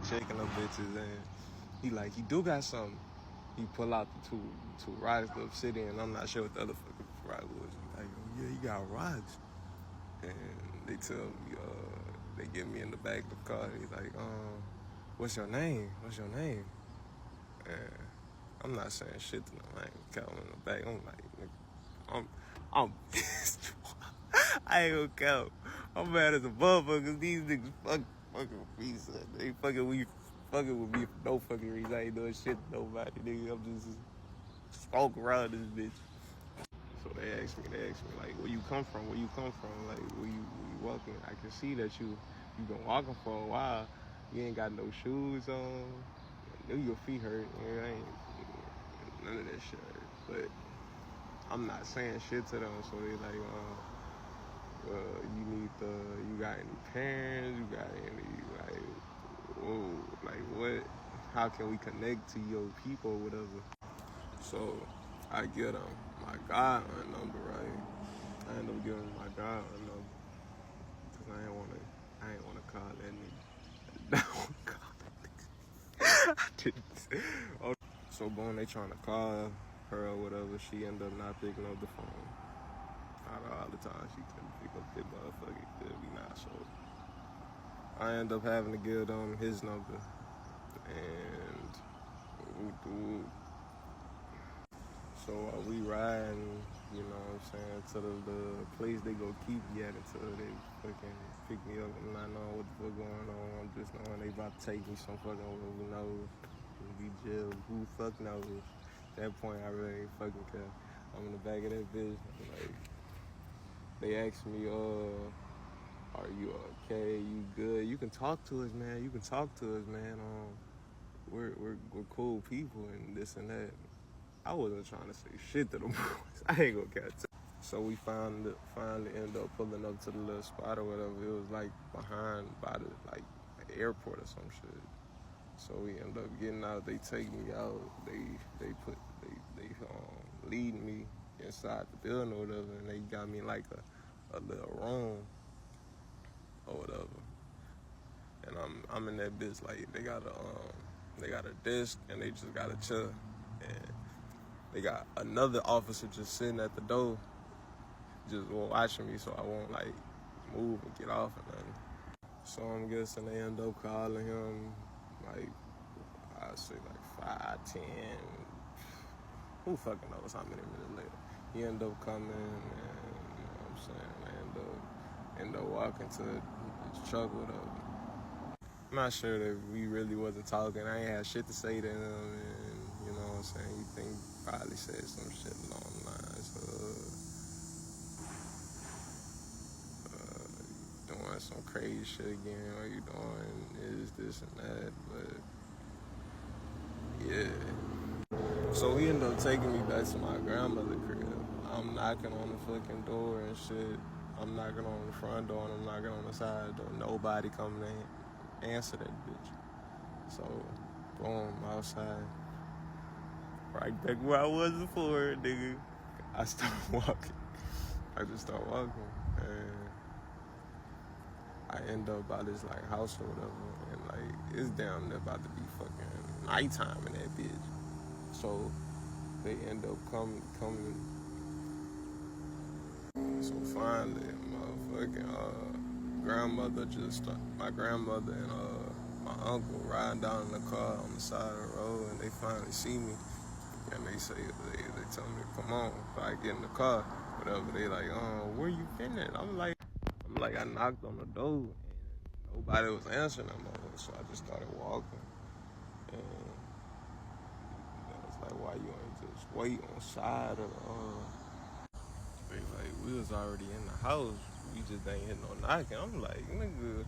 checking them bitches, and he do got something. He pull out the two rocks, the obsidian. I'm not sure what the other fucking rock was. Like, oh yeah, he got rocks. And they tell me, they get me in the back of the car. He's like, what's your name? What's your name? And I'm not saying shit to them. I ain't count in the back. I'm like, nigga, I'm pissed. I ain't gonna count. I'm mad as a motherfucker because these niggas fucking with me, son. They fucking with me for no fucking reason. I ain't doing shit to nobody, nigga. I'm just smoke around this bitch. So they asked me, like, where you come from? Where you come from? Like, where you walking? I can see that you've been walking for a while. You ain't got no shoes on. I know your feet hurt. I ain't none of that shit hurt. But I'm not saying shit to them. So they like, you got any parents? You got any, like, whoa, like what? How can we connect to your people or whatever? So I get them my godhood number, right? I end up giving my godhood number because I ain't wanna call that nigga. I don't wanna call that nigga. I didn't. Oh. So boom, they trying to call her or whatever. She end up not picking up the phone. Out of all the time she couldn't pick up that motherfucker, could be not. So I end up having to give them his number, and so we riding, you know what I'm saying, to the place they go keep me at until they fucking pick me up. I'm not knowing what the fuck going on. I'm just knowing they about to take me some fucking who knows. Be jail. Who fuck knows? At that point, I really ain't fucking care. I'm in the back of that bitch. Like, they ask me, are you okay? You good? You can talk to us, man. You can talk to us, man. We're cool people and this and that. I wasn't trying to say shit to them boys. I ain't gonna catch it. So we finally end up pulling up to the little spot or whatever. It was like behind by the airport or some shit. So we end up getting out. They take me out. They lead me inside the building or whatever, and they got me like a little room or whatever. And I'm in that bitch like they got a desk and they just got a chair, and they got another officer just sitting at the door, just watching me so I won't like move and get off or nothing. So I'm guessing they end up calling him like, I'd say like 5, 10. Who fucking knows how many minutes later. He end up coming, and you know what I'm saying, I end up walking to his truck with him. I'm not sure that we really wasn't talking. I ain't had shit to say to him, and you know what I'm saying, you think probably said some shit along the lines of doing some crazy shit again, or you doing this and that, but yeah. So he ended up taking me back to my grandmother's crib. I'm knocking on the fucking door and shit. I'm knocking on the front door and I'm knocking on the side door. Nobody coming in answer that bitch. So, boom, outside. Right back where I was before, nigga. I start walking. I just start walking. And I end up by this like house or whatever. And like, it's damn near about to be fucking nighttime in that bitch. So they end up coming. So finally, my grandmother and my uncle riding down in the car on the side of the road, and they finally see me, and they say they tell me to come on. So I get in the car, whatever. They like, where you been at? I'm like, I knocked on the door, and nobody was answering no more. So I just started walking, and I was like, why you ain't just wait on side of they like, we was already in the house. We just ain't hit no knocking. I'm like, nigga,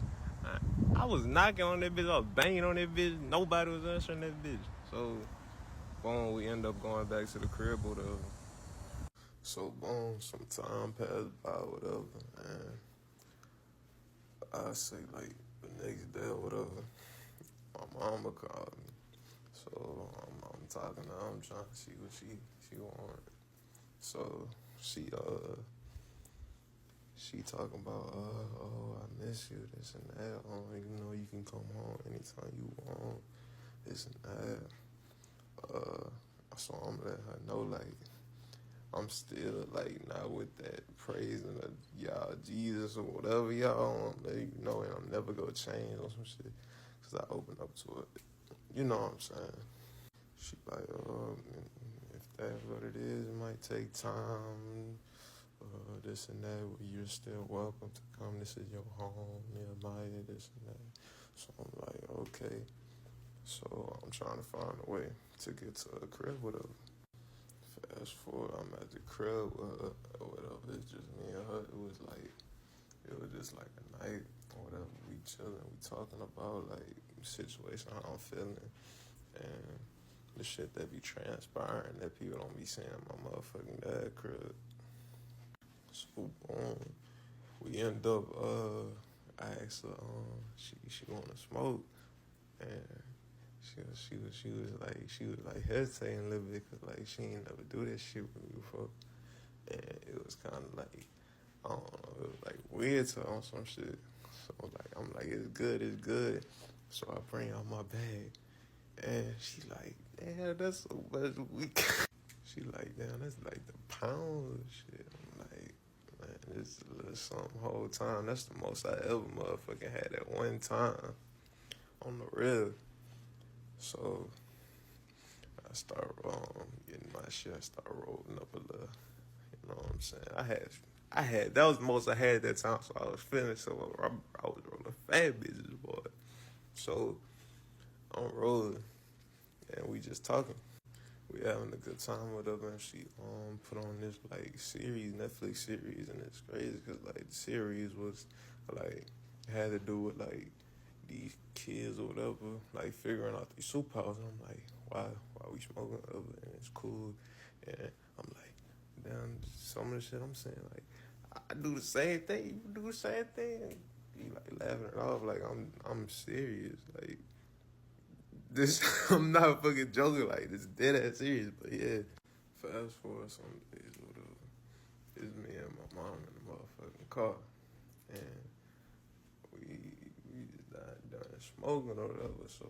I was knocking on that bitch. I was banging on that bitch. Nobody was answering that bitch. So, boom, we end up going back to the crib or whatever. So, boom, some time passed by or whatever. And I say, like, the next day or whatever, my mama called me. So, I'm talking to her. I'm trying to see what she wanted. So, she talking about, oh, I miss you, this and that. You can come home anytime you want, this and that. So I'm letting her know, like, I'm still, like, not with that praising of y'all Jesus or whatever y'all. I'm letting you know, and I'm never gonna change on some shit, because I open up to it. You know what I'm saying? She like, if that's what it is, it might take time, this and that, but you're still welcome to come. This is your home, Nehemiah, this and that. So I'm like, okay. So I'm trying to find a way to get to a crib with her. Fast forward, I'm at the crib with her or whatever. It's just me and her. It was just like a night or whatever. We chilling, we talking about like situation, how I'm feeling, and the shit that be transpiring that people don't be saying in my motherfucking dad crib. So boom, we end up. I asked her, she wanna smoke, and she was like hesitating a little bit, cause like she ain't never do this shit with me before, and it was kind of like, I don't know, it was like weird to her on some shit. So like I'm like, it's good. So I bring out my bag, and she like, damn, that's so much weed. She like, damn, that's like the pound of shit. I'm like, man, this is a little something whole time. That's the most I ever motherfucking had at one time on the real. So I start getting my shit. I start rolling up a little. You know what I'm saying? I had that was the most I had at that time. So I was feeling so I was rolling fat bitches, boy. So I'm rolling, and we just talking. We having a good time with her, and she put on this like series, Netflix series, and it's crazy because like the series was like had to do with like these kids or whatever, like figuring out these superpowers. And I'm like, why we smoking whatever, and it's cool. And I'm like, damn, some of the shit I'm saying, like, I do the same thing, you do the same thing. And you like laughing it off, like I'm serious, like this. I'm not fucking joking, like this dead ass serious. But yeah, fast forward some days, whatever. It's me and my mom in the motherfucking car, and we just done smoking or whatever. So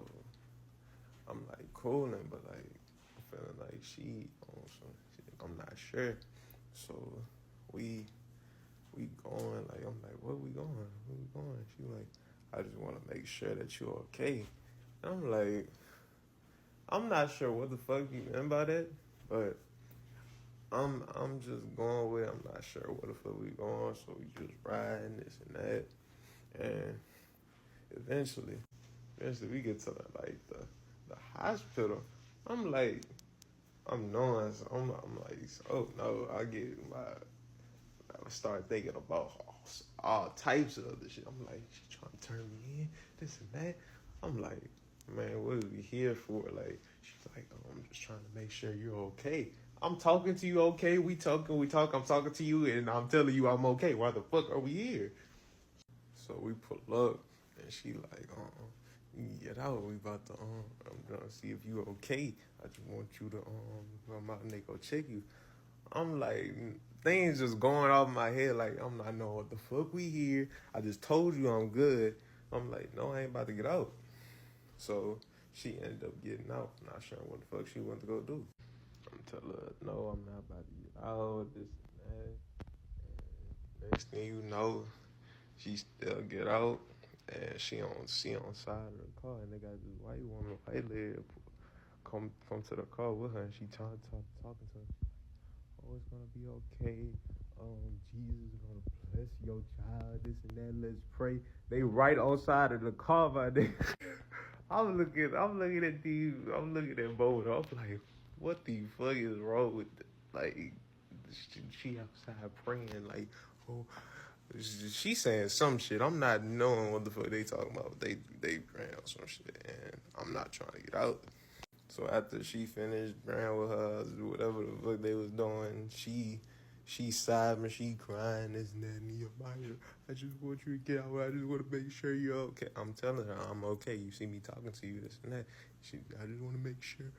I'm like cooling, but like I'm feeling like she on some shit. I'm not sure. So we going, like I'm like, where we going? She like, I just want to make sure that you're okay. And I'm like, I'm not sure what the fuck you meant by that, but I'm just going with it. I'm not sure where the fuck we going, so we just riding this and that. And eventually we get to like the hospital. I'm like, I'm knowing, so I'm like, oh no, I start thinking about all types of other shit. I'm like, she trying to turn me in, this and that. I'm like, man, what are we here for? Like, she's like, oh, I'm just trying to make sure you're okay. I'm talking to you, okay? We talk. I'm talking to you, and I'm telling you I'm okay. Why the fuck are we here? So we pull up, and she like, you can get out. We about to, I'm gonna see if you okay. I just want you to, come out and they go check you. I'm like, things just going off my head. Like, I'm not knowing what the fuck we here. I just told you I'm good. I'm like, no, I ain't about to get out. So she ended up getting out, not sure what the fuck she went to go do. I'm telling her, no, I'm not about to get out, this and that. And next thing you know, she still get out, and she on side of the car, and they got this white woman, white lady, come to the car with her, and she talking to her. Oh, it's gonna be okay. Jesus is gonna bless your child, this and that. Let's pray. They right outside of the car right there. I'm looking at both. I'm like, what the fuck is wrong with like she outside praying like, oh, she saying some shit. I'm not knowing what the fuck they talking about. They praying or some shit, and I'm not trying to get out. So after she finished praying with her, whatever the fuck they was doing, she sighed me, she crying, this and that, Nehemiah, I just want you to get out. I just want to make sure you're okay. I'm telling her I'm okay. You see me talking to you, this and that. I just want to make sure